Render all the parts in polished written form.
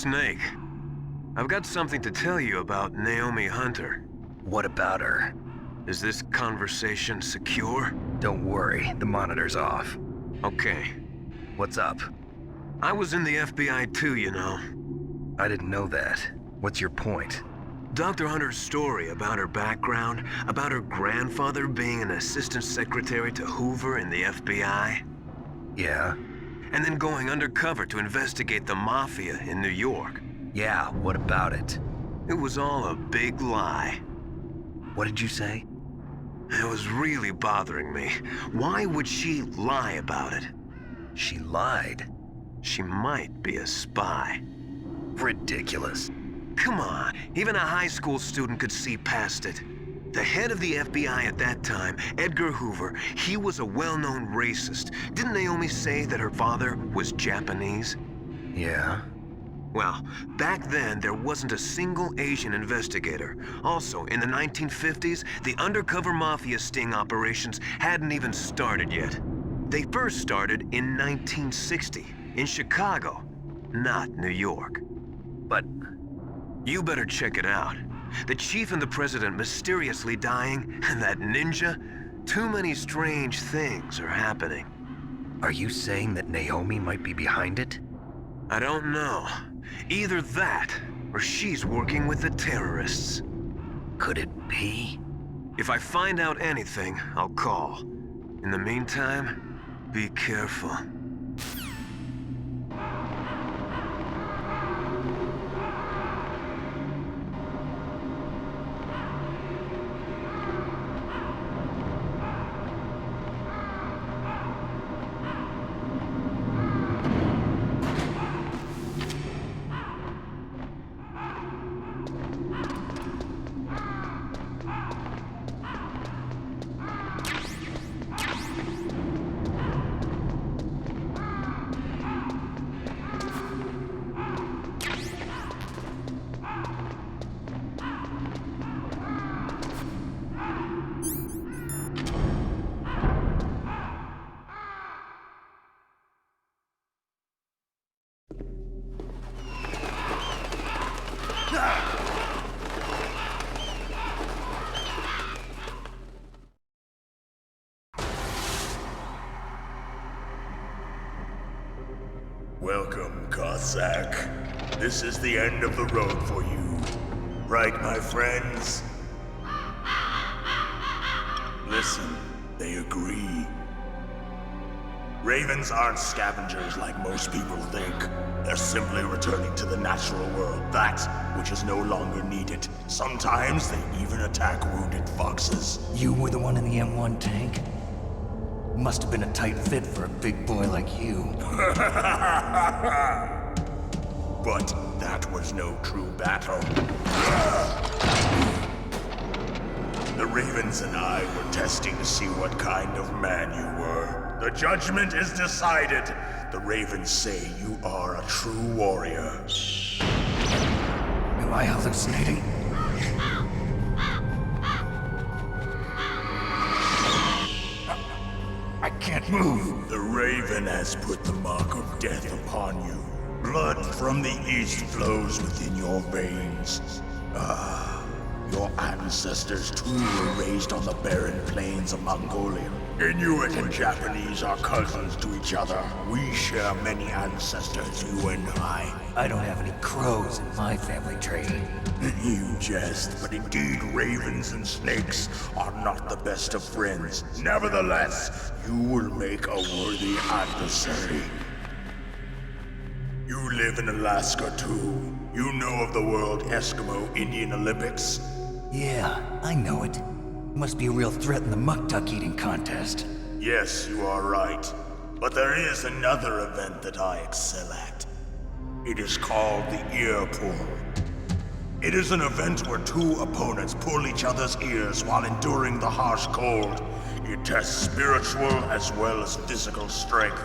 Snake. I've got something to tell you about Naomi Hunter. What about her? Is this conversation secure? Don't worry, the monitor's off. Okay. What's up? I was in the FBI too, you know. I didn't know that. What's your point? Dr. Hunter's story about her background, about her grandfather being an assistant secretary to Hoover in the FBI. Yeah? And then going undercover to investigate the Mafia in New York. Yeah, what about it? It was all a big lie. What did you say? It was really bothering me. Why would she lie about it? She lied? She might be a spy. Ridiculous. Come on, even a high school student could see past it. The head of the FBI at that time, Edgar Hoover, he was a well-known racist. Didn't Naomi say that her father was Japanese? Yeah? Well, back then, there wasn't a single Asian investigator. Also, in the 1950s, the undercover mafia sting operations hadn't even started yet. They first started in 1960, in Chicago, not New York. But... You better check it out. The chief and the president mysteriously dying, and that ninja? Too many strange things are happening. are you saying that Naomi might be behind it? I don't know. Either that, or she's working with the terrorists. Could it be? If I find out anything, I'll call. In the meantime, be careful. Welcome, Cossack. This is the end of the road for you. Right, my friends? Listen, they agree. Ravens aren't scavengers like most people think. They're simply returning to the natural world, that which is no longer needed. Sometimes they even attack wounded foxes. You were the one in the M1 tank? Must have been a tight fit for a big boy like you. But that was no true battle. The Ravens and I were testing to see what kind of man you were. The judgment is decided. The Ravens say you are a true warrior. Am I hallucinating? I can't move. The Raven has put the mark of death upon you. Blood from the east flows within your veins. Your ancestors too were raised on the barren plains of Mongolia. Inuit and Japanese are cousins to each other. We share many ancestors, you and I. I don't have any crows in my family tree. You jest, but indeed ravens and snakes are not the best of friends. Nevertheless, you will make a worthy adversary. You live in Alaska too. You know of the World Eskimo Indian Olympics? Yeah, I know it. Must be a real threat in the muck-duck eating contest. Yes, you are right. But there is another event that I excel at. It is called the ear pull. It is an event where two opponents pull each other's ears while enduring the harsh cold. It tests spiritual as well as physical strength.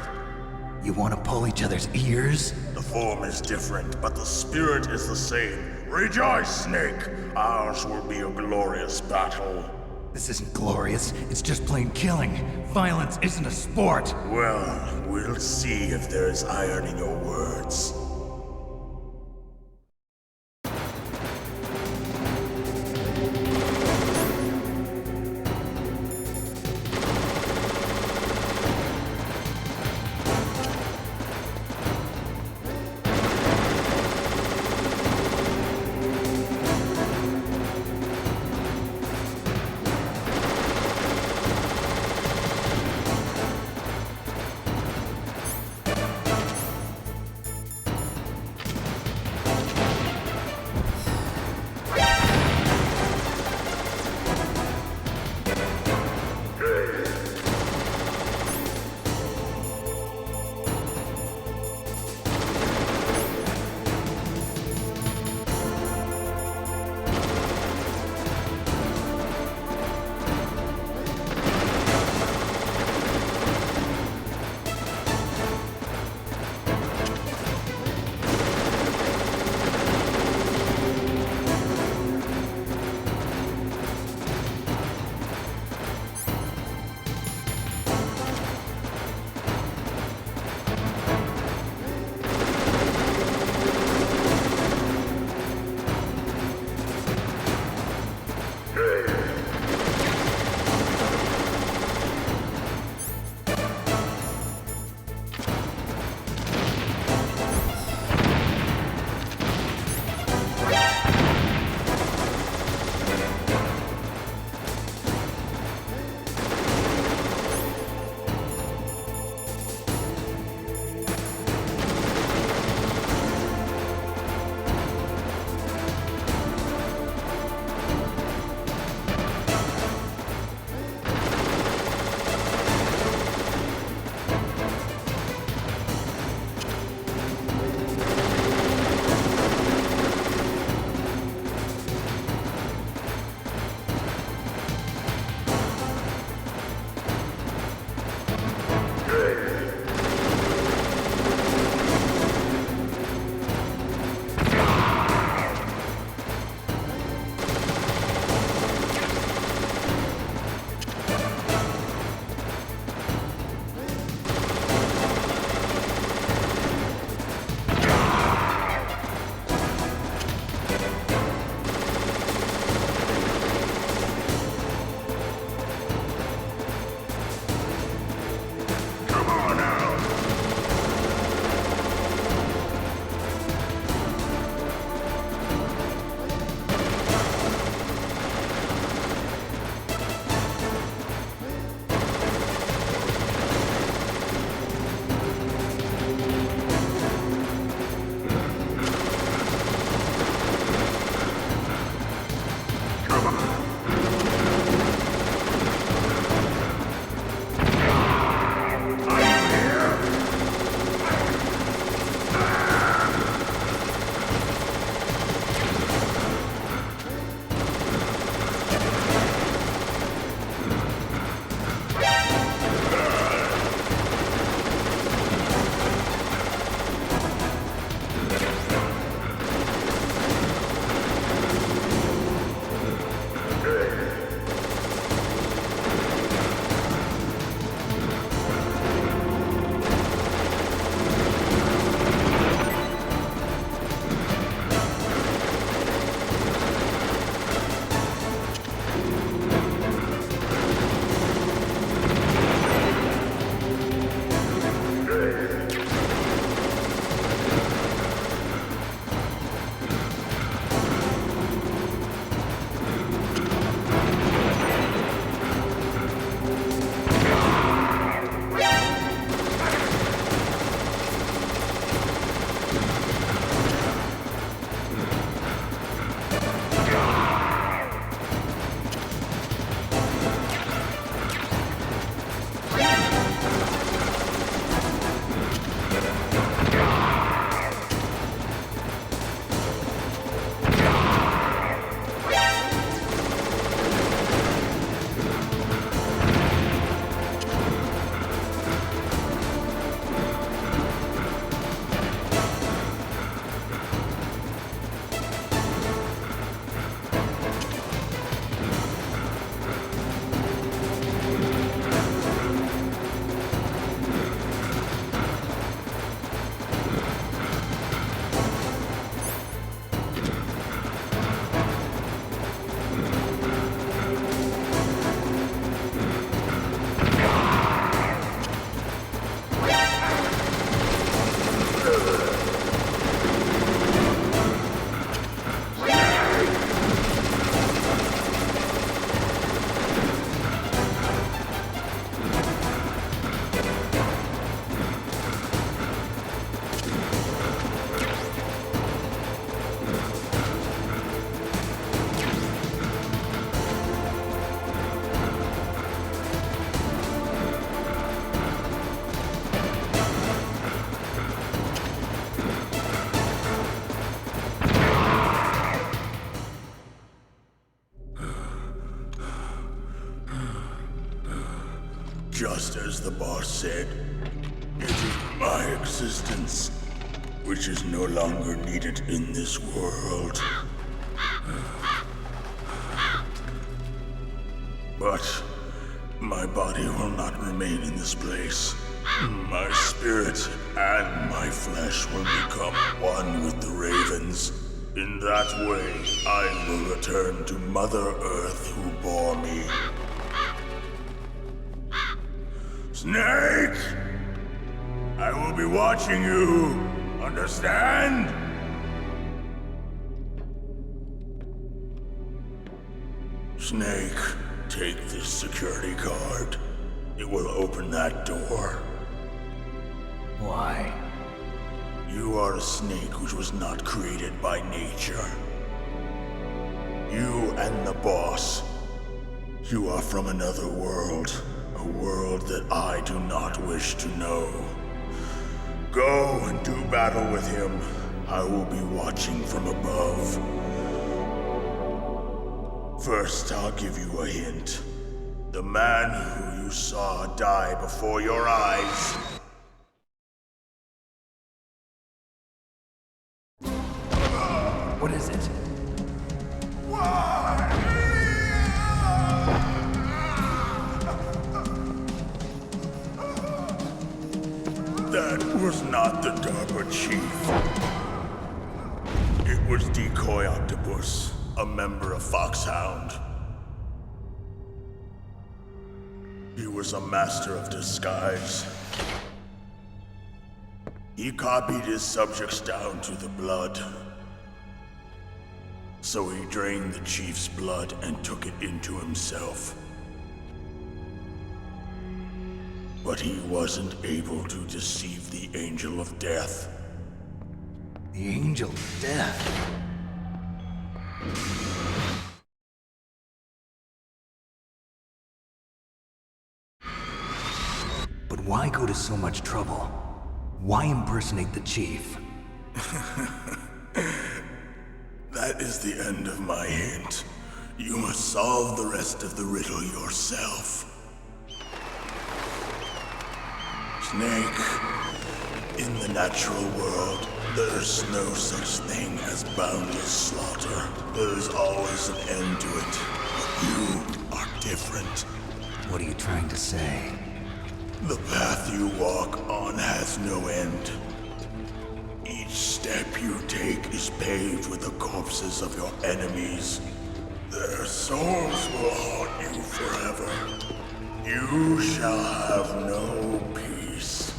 You want to pull each other's ears? The form is different, but the spirit is the same. Rejoice, Snake! Ours will be a glorious battle. This isn't glorious, it's just plain killing. Violence isn't a sport. Well, we'll see if there's iron in your words. Just as the boss said, it is my existence which is no longer needed in this world. But my body will not remain in this place. My spirit and my flesh will become one with the ravens. In that way, I will return to Mother Earth who bore me. Snake! I will be watching you. Understand? Snake, take this security card. It will open that door. Why? You are a snake which was not created by nature. You and the boss. You are from another world. A world that I do not wish to know. Go and do battle with him. I will be watching from above. First, I'll give you a hint. The man who you saw die before your eyes. What is it? That was not the DARPA chief. It was Decoy Octopus, a member of Foxhound. He was a master of disguise. He copied his subjects down to the blood. So he drained the chief's blood and took it into himself. But he wasn't able to deceive the Angel of Death. The Angel of Death. But why go to so much trouble? Why impersonate the chief? That is the end of my hint. You must solve the rest of the riddle yourself. Snake, in the natural world, there's no such thing as boundless slaughter. There's always an end to it. But you are different. What are you trying to say? The path you walk on has no end. Each step you take is paved with the corpses of your enemies. Their souls will haunt you forever. You shall have no peace.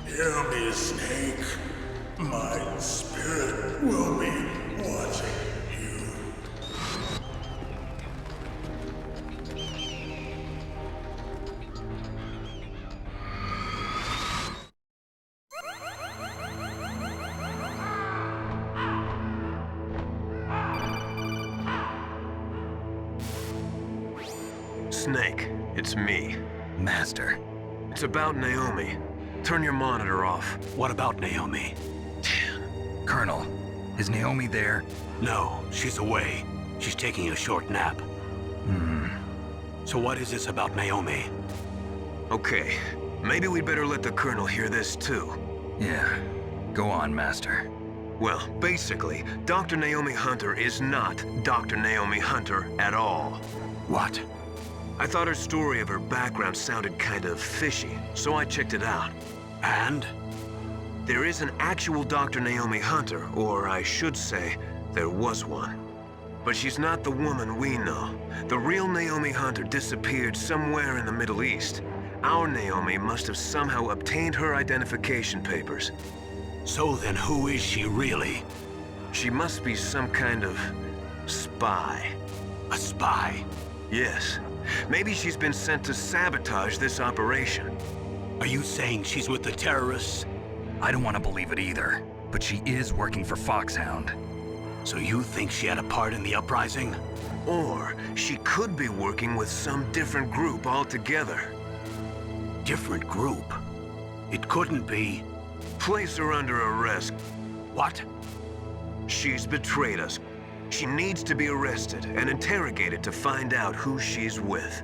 Hear me, Snake. My spirit will be watching you. Snake, it's me. Master. It's about Naomi. Turn your monitor off. What about Naomi? Colonel, is Naomi there? No, she's away. She's taking a short nap. So what is this about Naomi? Okay, maybe we'd better let the Colonel hear this too. Yeah. Go on, Master. Well, basically, Dr. Naomi Hunter is not Dr. Naomi Hunter at all. What? I thought her story of her background sounded kind of fishy, so I checked it out. And? There is an actual Dr. Naomi Hunter, or I should say, there was one. But she's not the woman we know. The real Naomi Hunter disappeared somewhere in the Middle East. Our Naomi must have somehow obtained her identification papers. So then who is she really? She must be some kind of spy. A spy? Yes. Maybe she's been sent to sabotage this operation. Are you saying she's with the terrorists? I don't want to believe it either, but she is working for Foxhound. So you think she had a part in the uprising? Or she could be working with some different group altogether. Different group? It couldn't be... Place her under arrest. What? She's betrayed us. She needs to be arrested and interrogated to find out who she's with.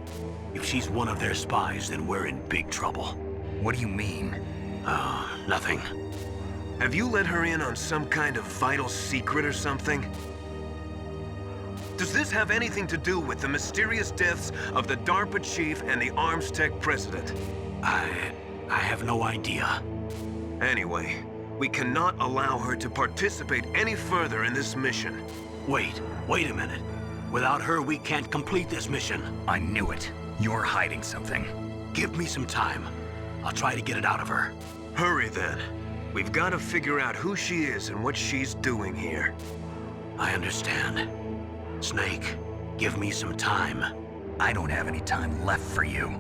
If she's one of their spies, then we're in big trouble. What do you mean? Nothing. Have you let her in on some kind of vital secret or something? Does this have anything to do with the mysterious deaths of the DARPA chief and the Arms Tech president? I have no idea. Anyway, we cannot allow her to participate any further in this mission. Wait a minute. Without her, we can't complete this mission. I knew it. You're hiding something. Give me some time. I'll try to get it out of her. Hurry then. We've got to figure out who she is and what she's doing here. I understand. Snake, give me some time. I don't have any time left for you.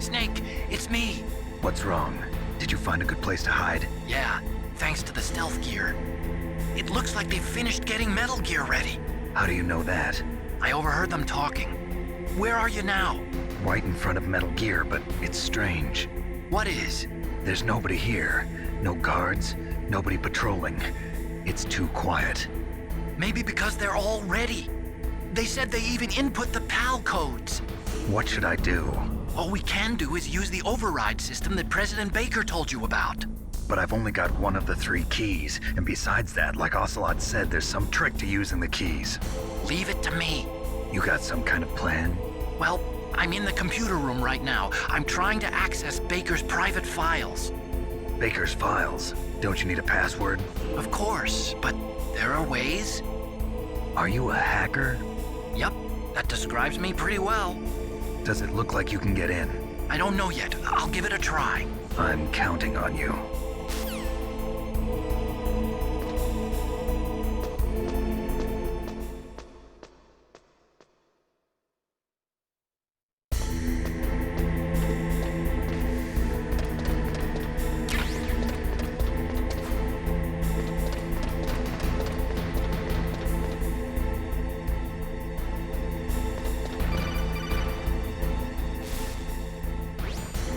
Snake, it's me. What's wrong? Did you find a good place to hide? Yeah, thanks to the stealth gear. It looks like they've finished getting Metal Gear ready. How do you know that? I overheard them talking. Where are you now? Right in front of Metal Gear, but it's strange. What is? There's nobody here. No guards, nobody patrolling. It's too quiet. Maybe because they're all ready. They said they even input the PAL codes. What should I do? All we can do is use the override system that President Baker told you about. But I've only got one of the 3 keys, and besides that, like Ocelot said, there's some trick to using the keys. Leave it to me. You got some kind of plan? Well, I'm in the computer room right now. I'm trying to access Baker's private files. Baker's files? Don't you need a password? Of course, but there are ways. Are you a hacker? Yep, that describes me pretty well. Does it look like you can get in? I don't know yet. I'll give it a try. I'm counting on you.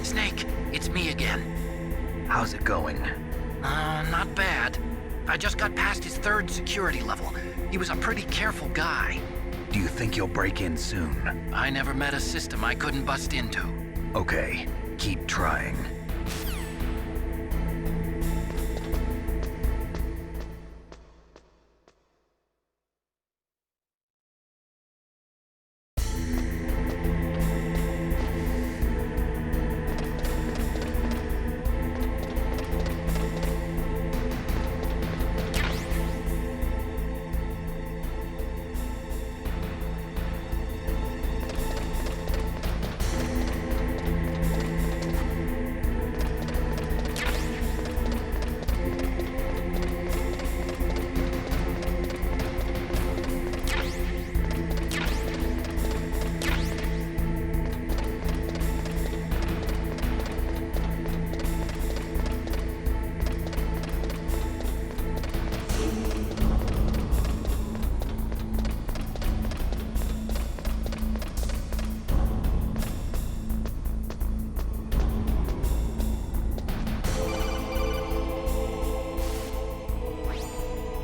Snake, it's me again. How's it going? Not bad. I just got past his 3rd security level. He was a pretty careful guy. Do you think you'll break in soon? I never met a system I couldn't bust into. Okay, keep trying.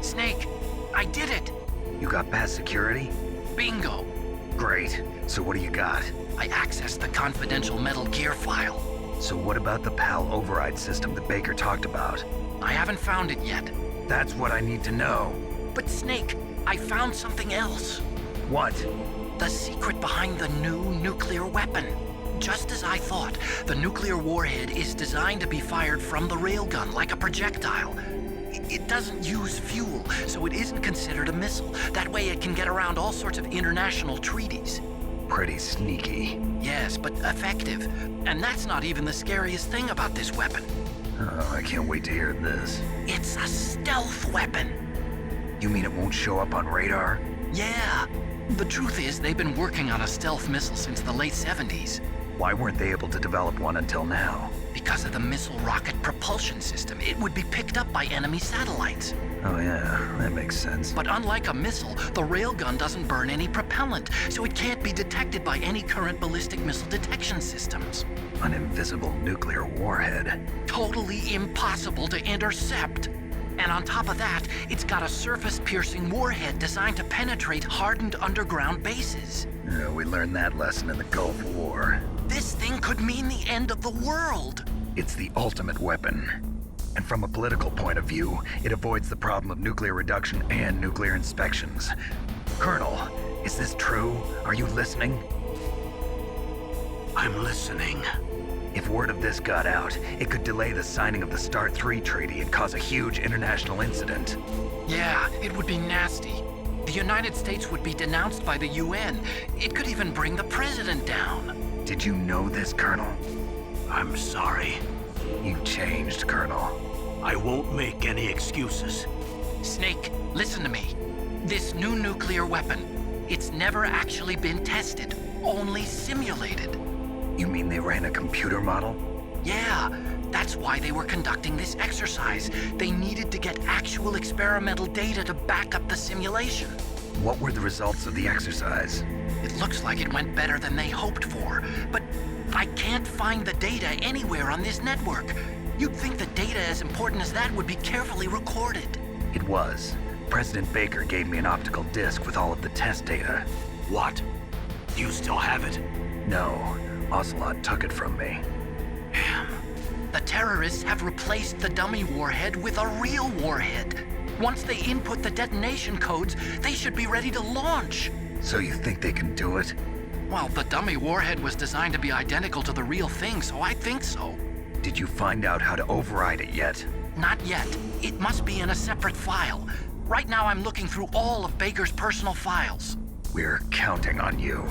Snake, I did it! You got past security? Bingo! Great. So what do you got? I accessed the confidential Metal Gear file. So what about the PAL override system that Baker talked about? I haven't found it yet. That's what I need to know. But Snake, I found something else. What? The secret behind the new nuclear weapon. Just as I thought, the nuclear warhead is designed to be fired from the railgun like a projectile. It doesn't use fuel, so it isn't considered a missile. That way it can get around all sorts of international treaties. Pretty sneaky. Yes, but effective. And that's not even the scariest thing about this weapon. Oh, I can't wait to hear this. It's a stealth weapon. You mean it won't show up on radar? Yeah. The truth is, they've been working on a stealth missile since the late 70s. Why weren't they able to develop one until now? Because of the missile rocket propulsion system, it would be picked up by enemy satellites. Oh yeah, that makes sense. But unlike a missile, the railgun doesn't burn any propellant, so it can't be detected by any current ballistic missile detection systems. An invisible nuclear warhead. Totally impossible to intercept. And on top of that, it's got a surface-piercing warhead designed to penetrate hardened underground bases. Yeah, we learned that lesson in the Gulf War. This thing could mean the end of the world. It's the ultimate weapon. And from a political point of view, it avoids the problem of nuclear reduction and nuclear inspections. Colonel, is this true? Are you listening? I'm listening. If word of this got out, it could delay the signing of the START 3 treaty and cause a huge international incident. Yeah, it would be nasty. The United States would be denounced by the UN. It could even bring the president down. Did you know this, Colonel? I'm sorry. You changed, Colonel. I won't make any excuses. Snake, listen to me. This new nuclear weapon, it's never actually been tested, only simulated. You mean they ran a computer model? Yeah, that's why they were conducting this exercise. They needed to get actual experimental data to back up the simulation. What were the results of the exercise? It looks like it went better than they hoped for, but I can't find the data anywhere on this network. You'd think the data as important as that would be carefully recorded. It was. President Baker gave me an optical disc with all of the test data. What? You still have it? No, Ocelot took it from me. Damn. The terrorists have replaced the dummy warhead with a real warhead. Once they input the detonation codes, they should be ready to launch. So you think they can do it? Well, the dummy warhead was designed to be identical to the real thing, so I think so. Did you find out how to override it yet? Not yet. It must be in a separate file. Right now I'm looking through all of Baker's personal files. We're counting on you.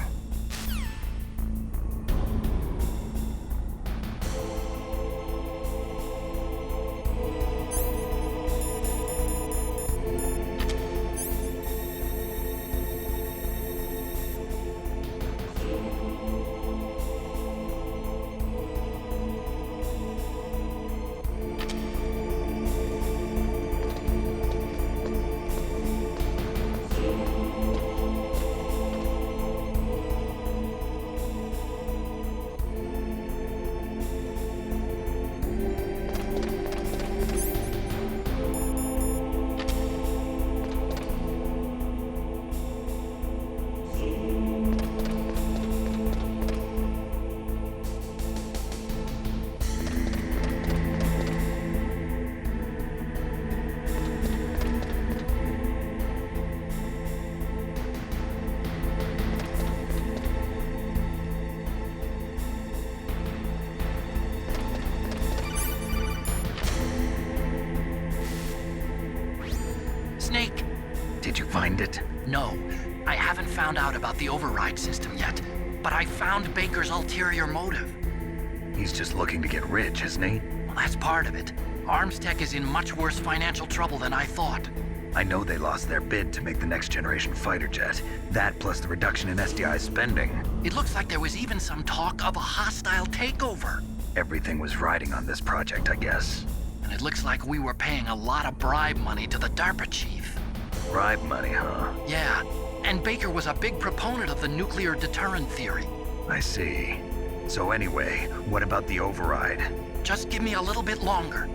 Snake! Did you find it? No, I haven't found out about the override system yet, but I found Baker's ulterior motive. He's just looking to get rich, isn't he? Well, that's part of it. Arms Tech is in much worse financial trouble than I thought. I know they lost their bid to make the next generation fighter jet. That plus the reduction in SDI spending. It looks like there was even some talk of a hostile takeover. Everything was riding on this project, I guess. And it looks like we were paying a lot of bribe money to the DARPA chief. Bribe money, huh? Yeah, and Baker was a big proponent of the nuclear deterrent theory. I see. So anyway, what about the override? Just give me a little bit longer.